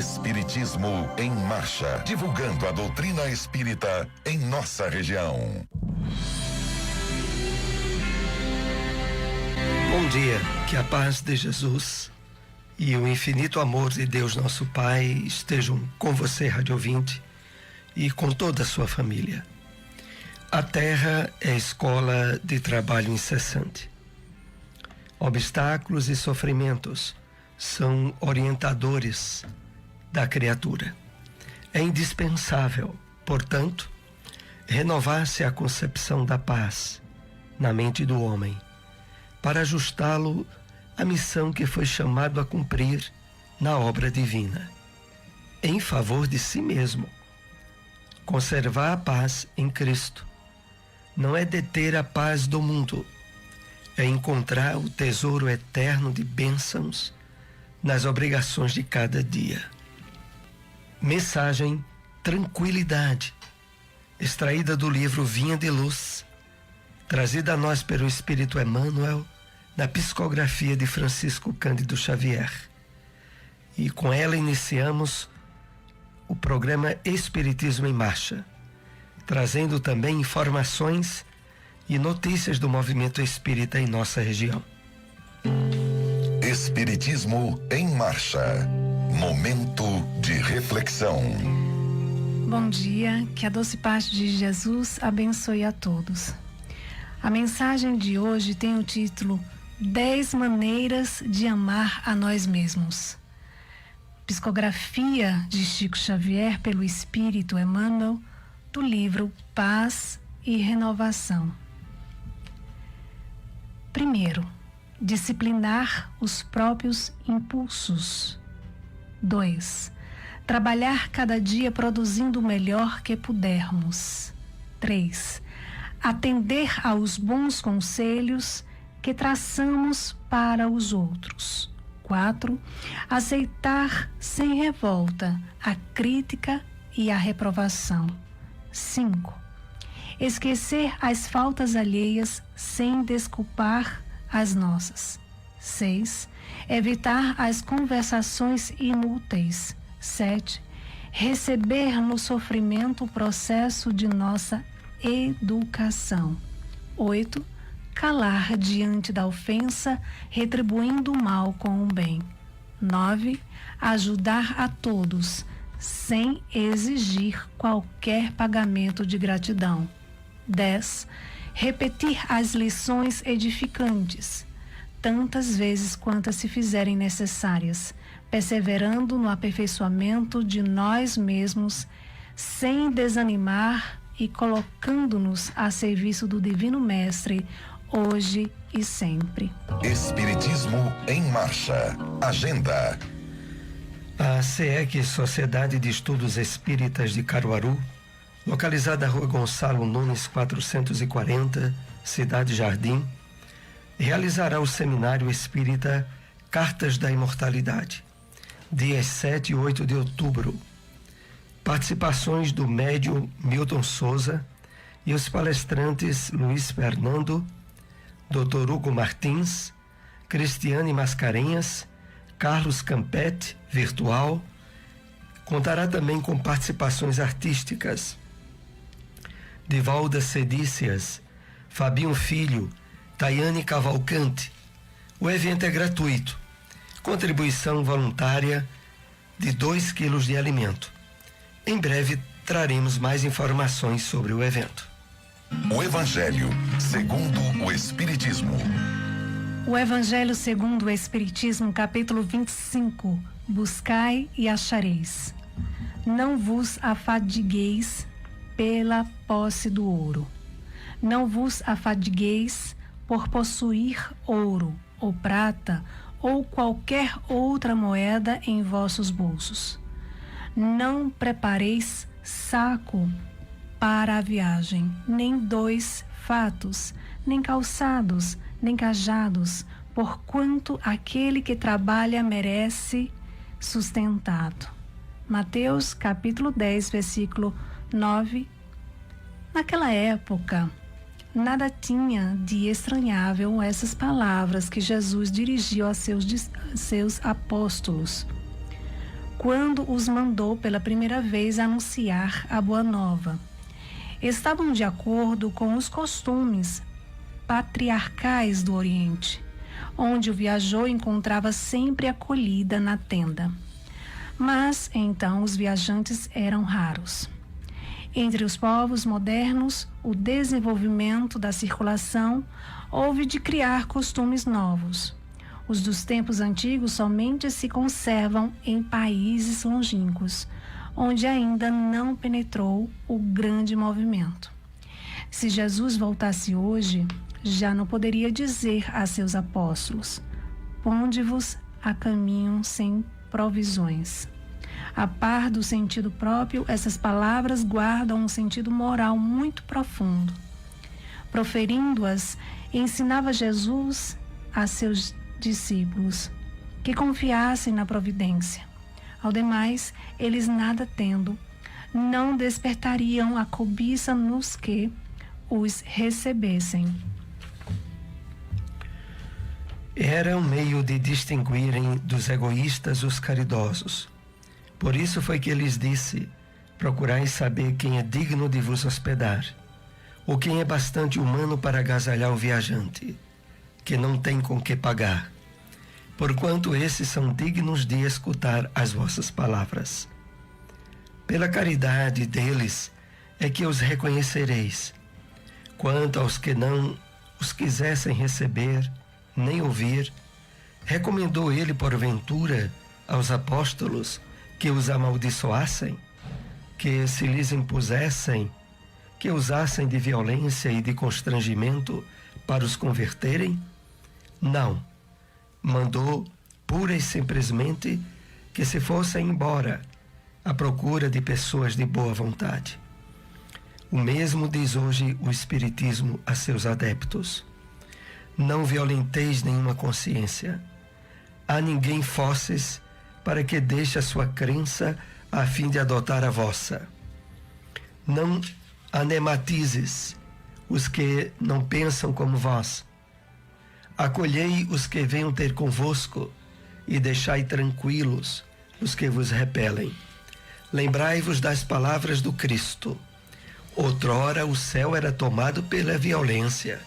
Espiritismo em Marcha, divulgando a doutrina espírita em nossa região. Bom dia, que a paz de Jesus e o infinito amor de Deus nosso Pai estejam com você, rádio ouvinte, e com toda a sua família. A Terra é escola de trabalho incessante. Obstáculos e sofrimentos são orientadores da criatura. É indispensável, portanto, renovar-se a concepção da paz na mente do homem, para ajustá-lo à missão que foi chamado a cumprir na obra divina, em favor de si mesmo. Conservar a paz em Cristo não é deter a paz do mundo, é encontrar o tesouro eterno de bênçãos nas obrigações de cada dia. Mensagem Tranquilidade, extraída do livro Vinha de Luz, trazida a nós pelo Espírito Emmanuel, na psicografia de Francisco Cândido Xavier. E com ela iniciamos o programa Espiritismo em Marcha, trazendo também informações e notícias do movimento espírita em nossa região. Espiritismo em Marcha, momento de reflexão. Bom dia, que a doce paz de Jesus abençoe a todos. A mensagem de hoje tem o título 10 maneiras de amar a nós mesmos. Psicografia de Chico Xavier pelo Espírito Emmanuel, do livro Paz e Renovação. Primeiro, disciplinar os próprios impulsos. 2. Trabalhar cada dia produzindo o melhor que pudermos. 3. Atender aos bons conselhos que traçamos para os outros. 4. Aceitar sem revolta a crítica e a reprovação. 5. Esquecer as faltas alheias sem desculpar as nossas. 6. Evitar as conversações inúteis. 7. Receber no sofrimento o processo de nossa educação. 8. Calar diante da ofensa, retribuindo o mal com o bem. 9. Ajudar a todos, sem exigir qualquer pagamento de gratidão. 10. Repetir as lições edificantes, tantas vezes quantas se fizerem necessárias, perseverando no aperfeiçoamento de nós mesmos, sem desanimar e colocando-nos a serviço do Divino Mestre, hoje e sempre. Espiritismo em Marcha. Agenda. A SEEC, Sociedade de Estudos Espíritas de Caruaru, localizada na Rua Gonçalo Nunes 440, Cidade Jardim, realizará o Seminário Espírita Cartas da Imortalidade, dias 7 e 8 de outubro. Participações do médium Milton Souza e os palestrantes Luiz Fernando, Dr. Hugo Martins, Cristiane Mascarenhas, Carlos Campete, virtual. Contará também com participações artísticas de Valda Cedícias, Fabinho Filho, Tayane Cavalcante. O evento é gratuito. Contribuição voluntária de 2 quilos de alimento. Em breve traremos mais informações sobre o evento. O Evangelho segundo o Espiritismo. O Evangelho segundo o Espiritismo, capítulo 25. Buscai e achareis. Não vos afadigueis pela posse do ouro. Não vos afadigueis por possuir ouro, ou prata, ou qualquer outra moeda em vossos bolsos. Não prepareis saco para a viagem, nem 2 fatos, nem calçados, nem cajados, porquanto aquele que trabalha merece sustentado. Mateus capítulo 10, versículo 9. Naquela época, nada tinha de estranhável essas palavras que Jesus dirigiu a seus apóstolos. quando os mandou pela primeira vez anunciar a Boa Nova. Estavam de acordo com os costumes patriarcais do Oriente, onde o viajor encontrava sempre acolhida na tenda. Mas então os viajantes eram raros. Entre os povos modernos, o desenvolvimento da circulação houve de criar costumes novos. Os dos tempos antigos somente se conservam em países longínquos, onde ainda não penetrou o grande movimento. Se Jesus voltasse hoje, já não poderia dizer a seus apóstolos: ponde-vos a caminho sem provisões. A par do sentido próprio, essas palavras guardam um sentido moral muito profundo. Proferindo-as, ensinava Jesus a seus discípulos que confiassem na providência. Ao demais, eles nada tendo, não despertariam a cobiça nos que os recebessem. Era um meio de distinguirem dos egoístas os caridosos. Por isso foi que lhes disse: procurai saber quem é digno de vos hospedar, ou quem é bastante humano para agasalhar o viajante, que não tem com que pagar, porquanto esses são dignos de escutar as vossas palavras. Pela caridade deles é que os reconhecereis. Quanto aos que não os quisessem receber, nem ouvir, recomendou ele, porventura, aos apóstolos que os amaldiçoassem, que se lhes impusessem, que usassem de violência e de constrangimento para os converterem? Não. Mandou pura e simplesmente que se fossem embora à procura de pessoas de boa vontade. O mesmo diz hoje o Espiritismo a seus adeptos: não violenteis nenhuma consciência. A ninguém forces para que deixe a sua crença a fim de adotar a vossa. Não anematizes os que não pensam como vós. Acolhei os que venham ter convosco e deixai tranquilos os que vos repelem. Lembrai-vos das palavras do Cristo: outrora o céu era tomado pela violência,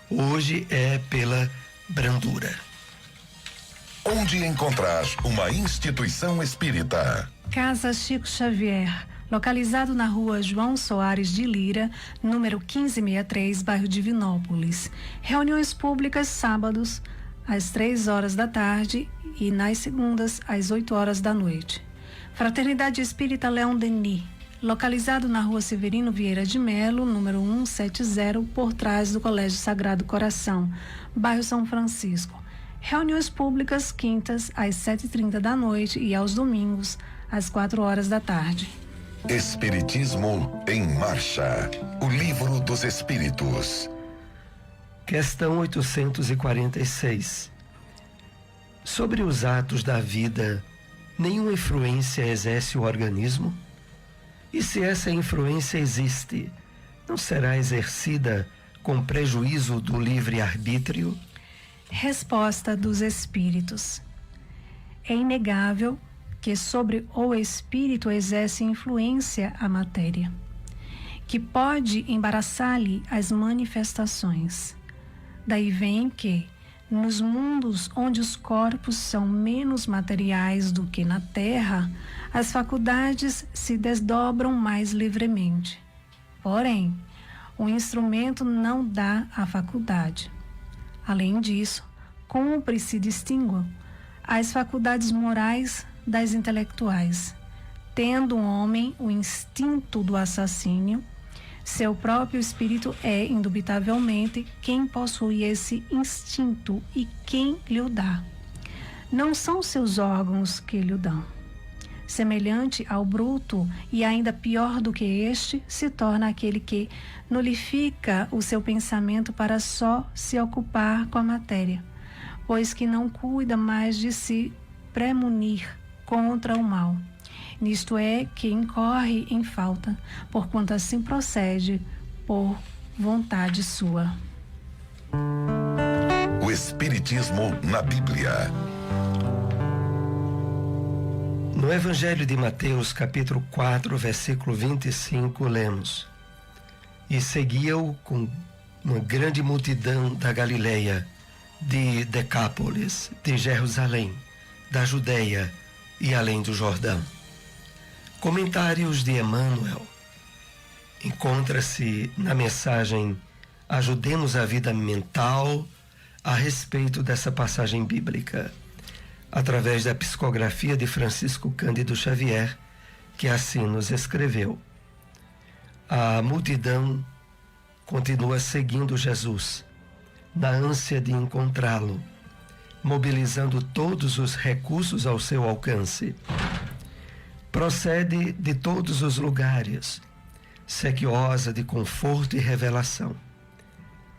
hoje é pela brandura. Onde encontrar uma instituição espírita? Casa Chico Xavier, localizado na rua João Soares de Lira, número 1563, bairro Divinópolis. Reuniões públicas sábados, às 3 da tarde e nas segundas, às 8 da noite. Fraternidade Espírita Leão Denis, localizado na rua Severino Vieira de Melo, número 170, por trás do Colégio Sagrado Coração, bairro São Francisco. Reuniões públicas quintas às 7h30 da noite e aos domingos às 4 da tarde. Espiritismo em Marcha. O Livro dos Espíritos. Questão 846. Sobre os atos da vida, nenhuma influência exerce o organismo? E se essa influência existe, não será exercida com prejuízo do livre-arbítrio? Resposta dos Espíritos. É inegável que sobre o espírito exerce influência a matéria, que pode embaraçar-lhe as manifestações. Daí vem que, nos mundos onde os corpos são menos materiais do que na Terra, as faculdades se desdobram mais livremente. Porém, o instrumento não dá a faculdade. Além disso, cumpre se distinguam as faculdades morais das intelectuais. Tendo um homem o instinto do assassínio, seu próprio espírito é, indubitavelmente, quem possui esse instinto e quem lhe o dá. Não são seus órgãos que lhe o dão. Semelhante ao bruto e ainda pior do que este, se torna aquele que nulifica o seu pensamento para só se ocupar com a matéria, pois que não cuida mais de se premunir contra o mal. Nisto é que incorre em falta, porquanto assim procede por vontade sua. O Espiritismo na Bíblia. No Evangelho de Mateus, capítulo 4, versículo 25, lemos: E seguia-o com uma grande multidão da Galileia, de Decápolis, de Jerusalém, da Judeia e além do Jordão. Comentários de Emmanuel. Encontra-se na mensagem Ajudemos a Vida Mental a respeito dessa passagem bíblica, através da psicografia de Francisco Cândido Xavier, que assim nos escreveu. A multidão continua seguindo Jesus, na ânsia de encontrá-lo, mobilizando todos os recursos ao seu alcance. Procede de todos os lugares, sequiosa de conforto e revelação.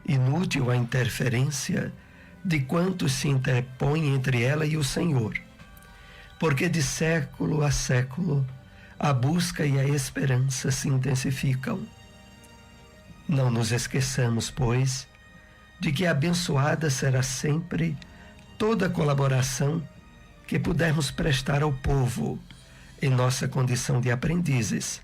Inútil a interferência de quantos se interpõem entre ela e o Senhor, porque de século a século a busca e a esperança se intensificam. Não nos esqueçamos, pois, de que abençoada será sempre toda a colaboração que pudermos prestar ao povo em nossa condição de aprendizes.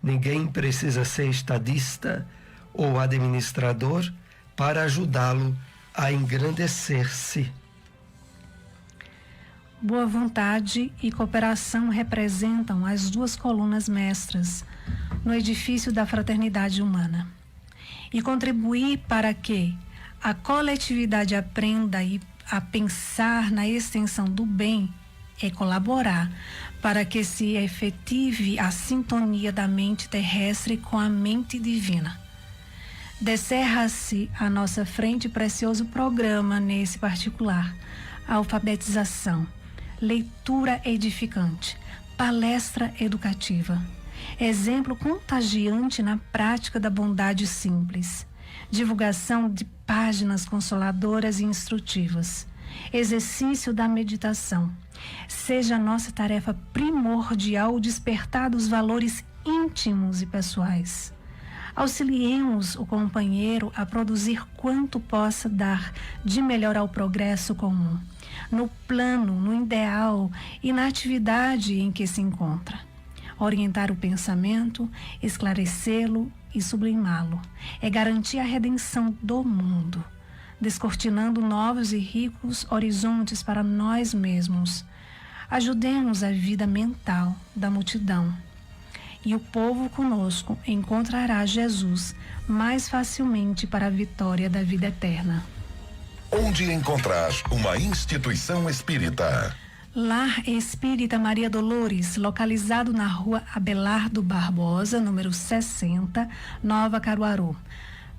Ninguém precisa ser estadista ou administrador para ajudá-lo a engrandecer-se. Boa vontade e cooperação representam as duas colunas mestras no edifício da fraternidade humana. E contribuir para que a coletividade aprenda a pensar na extensão do bem é colaborar para que se efetive a sintonia da mente terrestre com a mente divina. Descerra-se à nossa frente precioso programa nesse particular: alfabetização, leitura edificante, palestra educativa, exemplo contagiante na prática da bondade simples, divulgação de páginas consoladoras e instrutivas, exercício da meditação. Seja a nossa tarefa primordial o despertar dos valores íntimos e pessoais. Auxiliemos o companheiro a produzir quanto possa dar de melhor ao progresso comum, no plano, no ideal e na atividade em que se encontra. Orientar o pensamento, esclarecê-lo e sublimá-lo é garantir a redenção do mundo, descortinando novos e ricos horizontes para nós mesmos. Ajudemos a vida mental da multidão, e o povo conosco encontrará Jesus mais facilmente para a vitória da vida eterna. Onde encontrar uma instituição espírita? Lar Espírita Maria Dolores, localizado na rua Abelardo Barbosa, número 60, Nova Caruaru,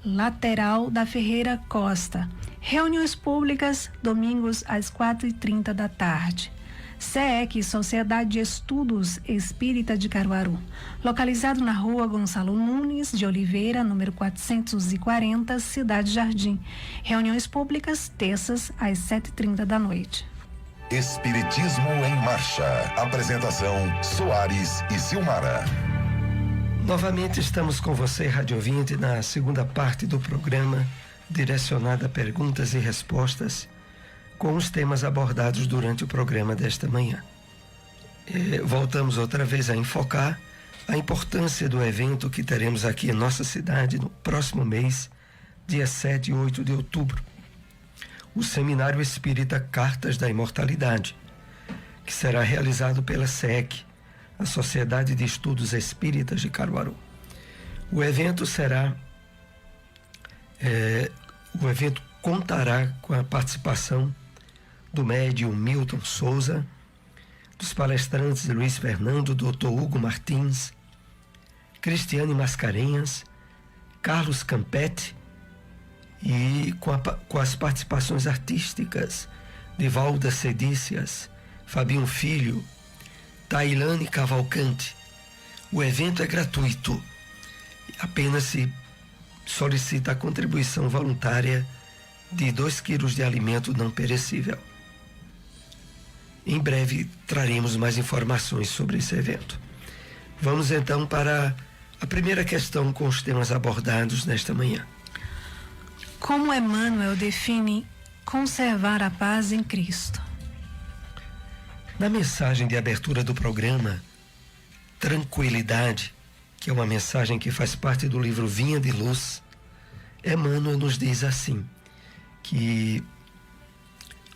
lateral da Ferreira Costa. Reuniões públicas, domingos às 4h30 da tarde. SEEC, Sociedade de Estudos Espírita de Caruaru, localizado na rua Gonçalo Nunes de Oliveira, número 440, Cidade Jardim. Reuniões públicas, terças, às 7h30 da noite. Espiritismo em Marcha. Apresentação: Soares e Silmara. Novamente estamos com você, rádio ouvinte, na segunda parte do programa, direcionada a perguntas e respostas, com os temas abordados durante o programa desta manhã. Voltamos outra vez a enfocar a importância do evento que teremos aqui em nossa cidade no próximo mês, dia 7 e 8 de outubro. O Seminário Espírita Cartas da Imortalidade, que será realizado pela SEEC, a Sociedade de Estudos Espíritas de Caruaru. O evento contará com a participação do médium Milton Souza, dos palestrantes Luiz Fernando, Dr. Hugo Martins, Cristiane Mascarenhas, Carlos Campetti, e com as participações artísticas de Valda Cedícias, Fabinho Filho, Tailane Cavalcante. O evento é gratuito, apenas se solicita a contribuição voluntária de 2 quilos de alimento não perecível. Em breve traremos mais informações sobre esse evento. Vamos então para a primeira questão com os temas abordados nesta manhã. Como Emmanuel define conservar a paz em Cristo? Na mensagem de abertura do programa, Tranquilidade, que é uma mensagem que faz parte do livro Vinha de Luz, Emmanuel nos diz assim, que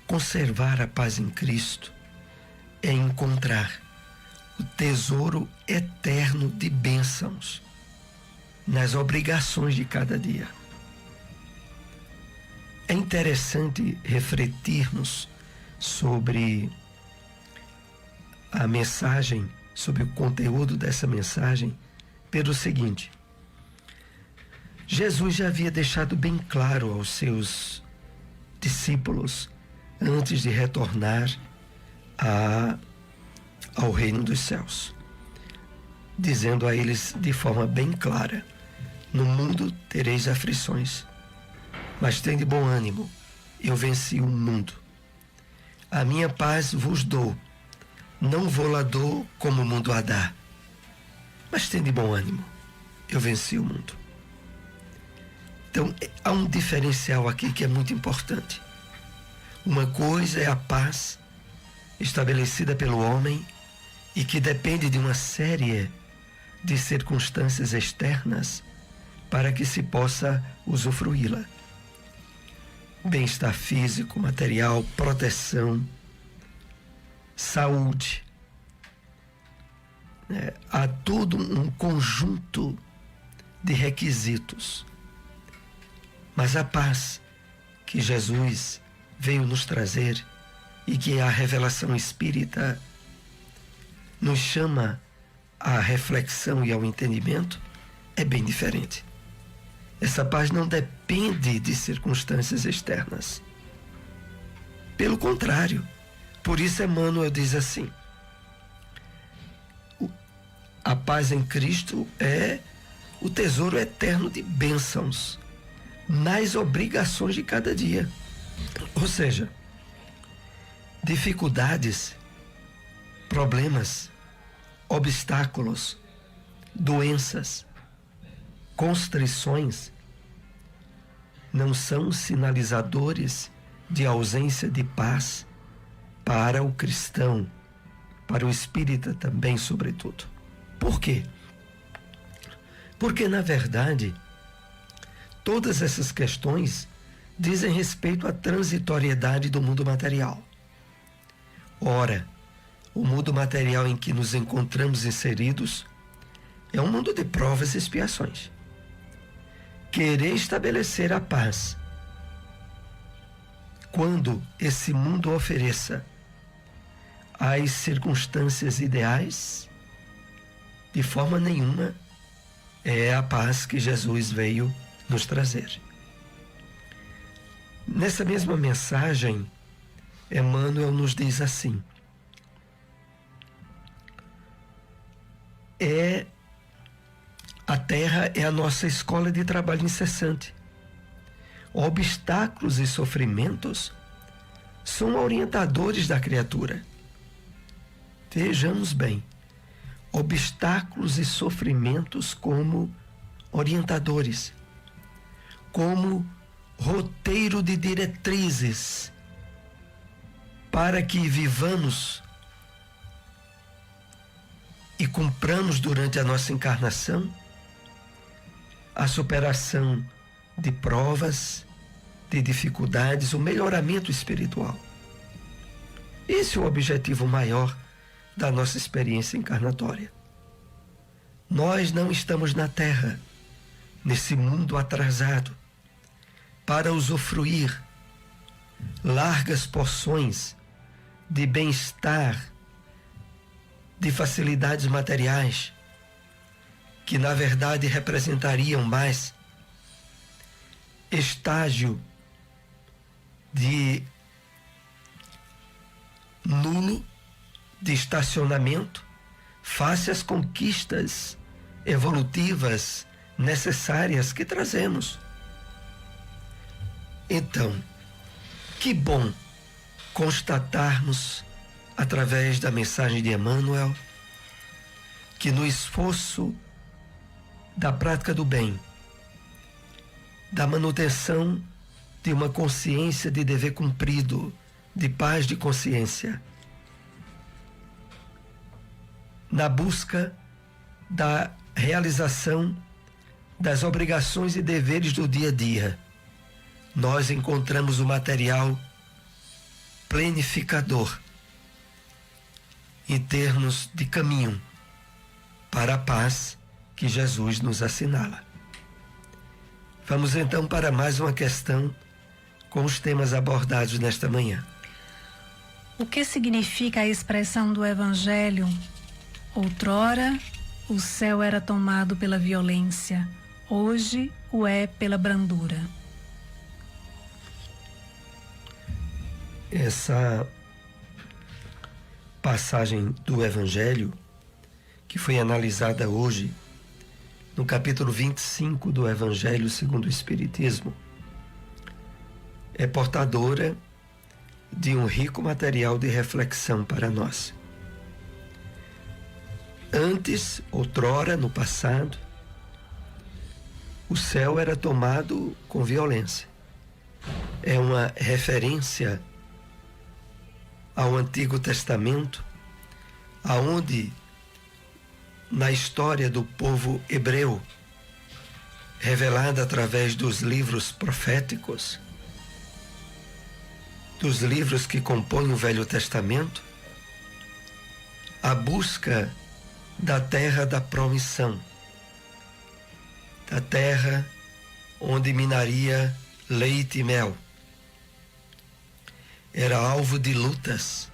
conservar a paz em Cristo é encontrar o tesouro eterno de bênçãos nas obrigações de cada dia. É interessante refletirmos sobre a mensagem, sobre o conteúdo dessa mensagem, pelo seguinte: Jesus já havia deixado bem claro aos seus discípulos, antes de retornar ao reino dos céus, dizendo a eles de forma bem clara: no mundo tereis aflições, mas tende bom ânimo, eu venci o mundo. A minha paz vos dou, não vou-la dou como o mundo a dá, mas tende bom ânimo, eu venci o mundo. Então, há um diferencial aqui que é muito importante. Uma coisa é a paz estabelecida pelo homem e que depende de uma série de circunstâncias externas para que se possa usufruí-la. Bem-estar físico, material, proteção, saúde. Há todo um conjunto de requisitos. Mas a paz que Jesus veio nos trazer e que a revelação espírita nos chama à reflexão e ao entendimento é bem diferente. Essa paz não depende de circunstâncias externas. Pelo contrário, por isso Emmanuel diz assim: a paz em Cristo é o tesouro eterno de bênçãos nas obrigações de cada dia. Ou seja, dificuldades, problemas, obstáculos, doenças, constrições não são sinalizadores de ausência de paz para o cristão, para o espírita também, sobretudo. Por quê? Porque, na verdade, todas essas questões dizem respeito à transitoriedade do mundo material. Ora, o mundo material em que nos encontramos inseridos é um mundo de provas e expiações. Querer estabelecer a paz quando esse mundo ofereça as circunstâncias ideais, de forma nenhuma é a paz que Jesus veio nos trazer. Nessa mesma mensagem, Emmanuel nos diz assim: a terra é a nossa escola de trabalho incessante. Obstáculos e sofrimentos são orientadores da criatura. Vejamos bem, obstáculos e sofrimentos como orientadores, como roteiro de diretrizes para que vivamos e cumpramos durante a nossa encarnação a superação de provas, de dificuldades, o melhoramento espiritual. Esse é o objetivo maior da nossa experiência encarnatória. Nós não estamos na Terra, nesse mundo atrasado, para usufruir largas porções de bem-estar, de facilidades materiais, que na verdade representariam mais estágio de nulo de estacionamento face às conquistas evolutivas necessárias que trazemos. Então, que bom constatarmos, através da mensagem de Emmanuel, que no esforço da prática do bem, da manutenção de uma consciência de dever cumprido, de paz de consciência, na busca da realização das obrigações e deveres do dia a dia, nós encontramos o material planificador em termos de caminho para a paz que Jesus nos assinala. Vamos então para mais uma questão com os temas abordados nesta manhã. O que significa a expressão do Evangelho? Outrora, o céu era tomado pela violência, hoje o é pela brandura. Essa passagem do Evangelho, que foi analisada hoje no capítulo 25 do Evangelho segundo o Espiritismo, é portadora de um rico material de reflexão para nós. Antes, outrora, no passado, o céu era tomado com violência. É uma referência ao Antigo Testamento, aonde na história do povo hebreu, revelada através dos livros proféticos, dos livros que compõem o Velho Testamento, a busca da terra da promissão, da terra onde minaria leite e mel, era alvo de lutas,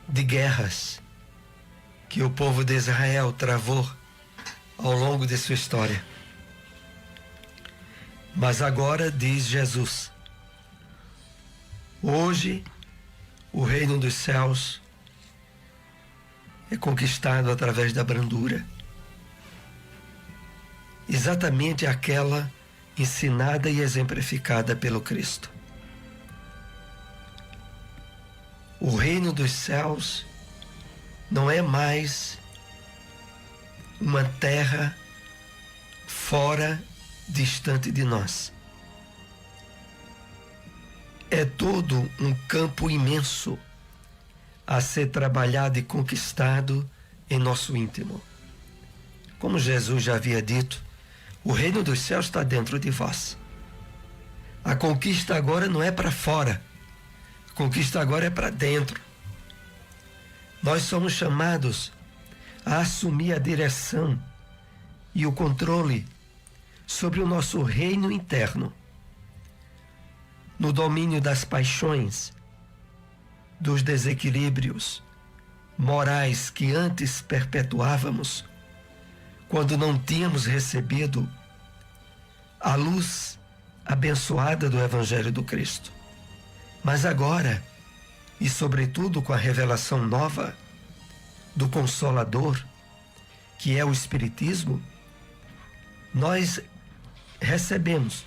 de guerras, que o povo de Israel travou ao longo de sua história. Mas agora, diz Jesus, hoje o reino dos céus é conquistado através da brandura. Exatamente aquela ensinada e exemplificada pelo Cristo. O reino dos céus não é mais uma terra fora, distante de nós. É todo um campo imenso a ser trabalhado e conquistado em nosso íntimo. Como Jesus já havia dito, o reino dos céus está dentro de vós. A conquista agora não é para fora, a conquista agora é para dentro. Nós somos chamados a assumir a direção e o controle sobre o nosso reino interno, no domínio das paixões, dos desequilíbrios morais que antes perpetuávamos, quando não tínhamos recebido a luz abençoada do Evangelho do Cristo. Mas agora, e sobretudo com a revelação nova do Consolador, que é o Espiritismo, nós recebemos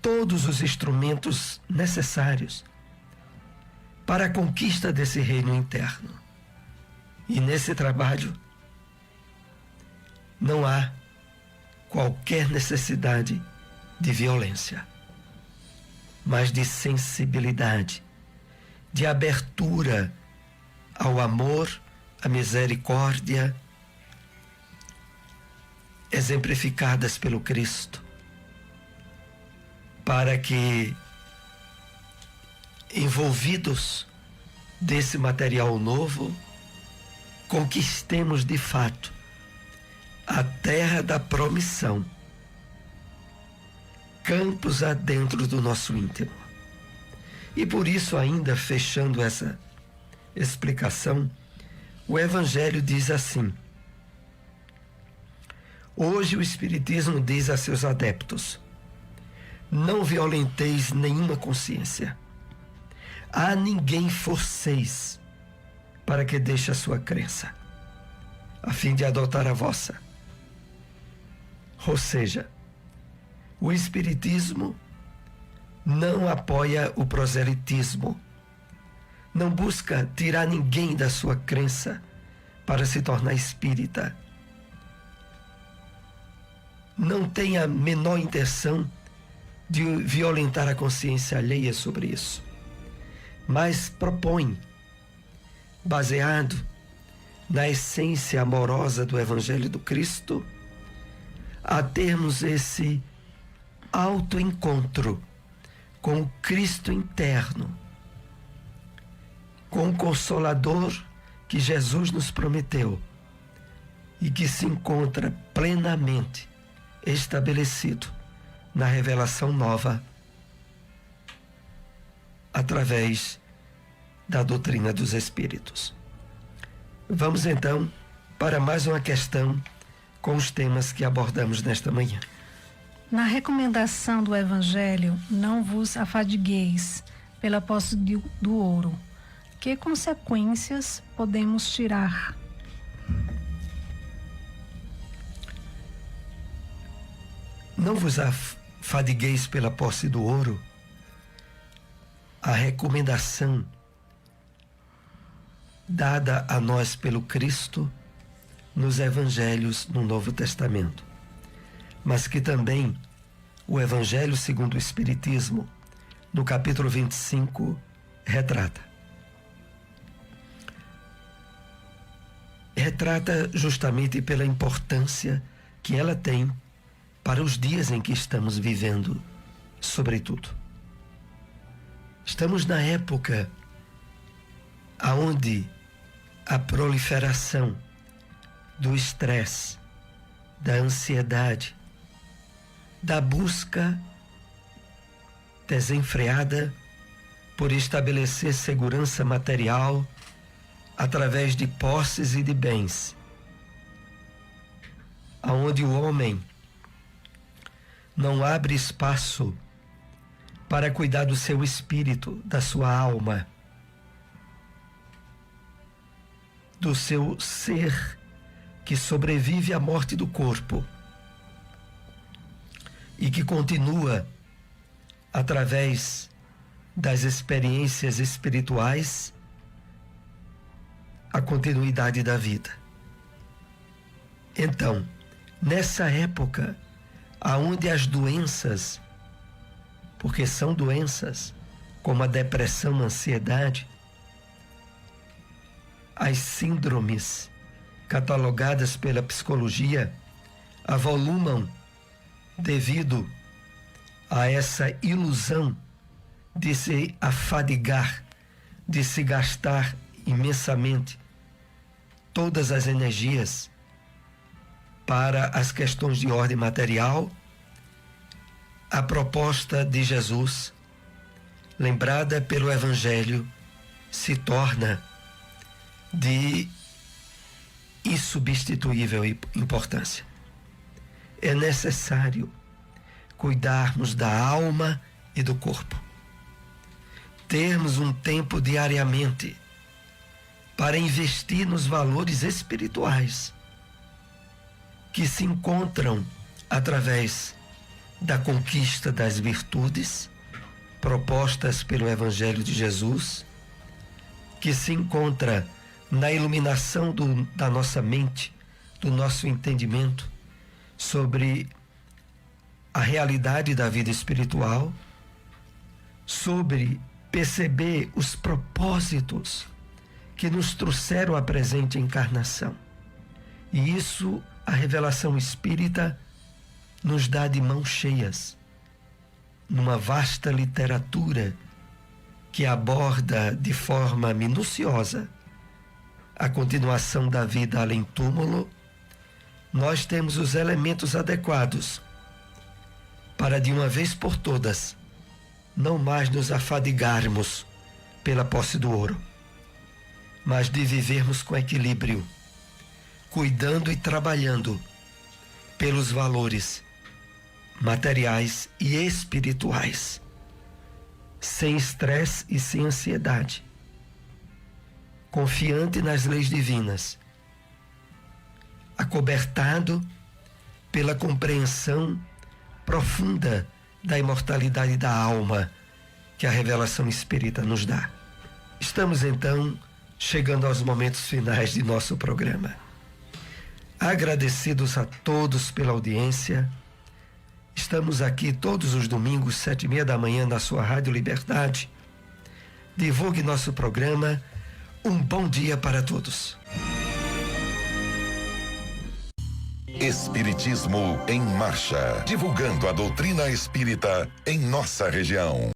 todos os instrumentos necessários para a conquista desse reino interno. E nesse trabalho não há qualquer necessidade de violência, mas de sensibilidade, de abertura ao amor, à misericórdia, exemplificadas pelo Cristo, para que, envolvidos desse material novo, conquistemos de fato a terra da promissão, campos adentro do nosso íntimo. E por isso, ainda fechando essa explicação, o Evangelho diz assim: hoje o Espiritismo diz a seus adeptos: não violenteis nenhuma consciência, a ninguém forceis para que deixe a sua crença, a fim de adotar a vossa. Ou seja, o Espiritismo não apoia o proselitismo, não busca tirar ninguém da sua crença para se tornar espírita. Não tem a menor intenção de violentar a consciência alheia sobre isso, mas propõe, baseado na essência amorosa do Evangelho do Cristo, a termos esse autoencontro com o Cristo interno, com o Consolador que Jesus nos prometeu e que se encontra plenamente estabelecido na revelação nova através da doutrina dos Espíritos. Vamos então para mais uma questão com os temas que abordamos nesta manhã. Na recomendação do Evangelho, não vos afadigueis pela posse do ouro. Que consequências podemos tirar? Não vos afadigueis pela posse do ouro. A recomendação dada a nós pelo Cristo nos Evangelhos no Novo Testamento, mas que também o Evangelho segundo o Espiritismo, no capítulo 25, retrata. Retrata justamente pela importância que ela tem para os dias em que estamos vivendo, sobretudo. Estamos na época onde a proliferação do estresse, da ansiedade, da busca desenfreada por estabelecer segurança material através de posses e de bens, aonde o homem não abre espaço para cuidar do seu espírito, da sua alma, do seu ser que sobrevive à morte do corpo e que continua através das experiências espirituais a continuidade da vida. Então, nessa época aonde as doenças, porque são doenças como a depressão, a ansiedade, as síndromes catalogadas pela psicologia avolumam devido a essa ilusão de se afadigar, de se gastar imensamente todas as energias para as questões de ordem material. A proposta de Jesus, lembrada pelo Evangelho, se torna de insubstituível importância. É necessário cuidarmos da alma e do corpo. Termos um tempo diariamente para investir nos valores espirituais que se encontram através da conquista das virtudes propostas pelo Evangelho de Jesus, que se encontra na iluminação da nossa mente, do nosso entendimento sobre a realidade da vida espiritual, sobre perceber os propósitos que nos trouxeram à presente encarnação. E isso a revelação espírita nos dá de mãos cheias, numa vasta literatura que aborda de forma minuciosa a continuação da vida além túmulo. Nós temos os elementos adequados para, de uma vez por todas, não mais nos afadigarmos pela posse do ouro, mas de vivermos com equilíbrio, cuidando e trabalhando pelos valores materiais e espirituais, sem estresse e sem ansiedade, confiante nas leis divinas, acobertado pela compreensão profunda da imortalidade da alma que a revelação espírita nos dá. Estamos então chegando aos momentos finais de nosso programa. Agradecidos a todos pela audiência. Estamos aqui todos os domingos, 7h30 da manhã, na sua Rádio Liberdade. Divulgue nosso programa. Um bom dia para todos. Espiritismo em Marcha. Divulgando a doutrina espírita em nossa região.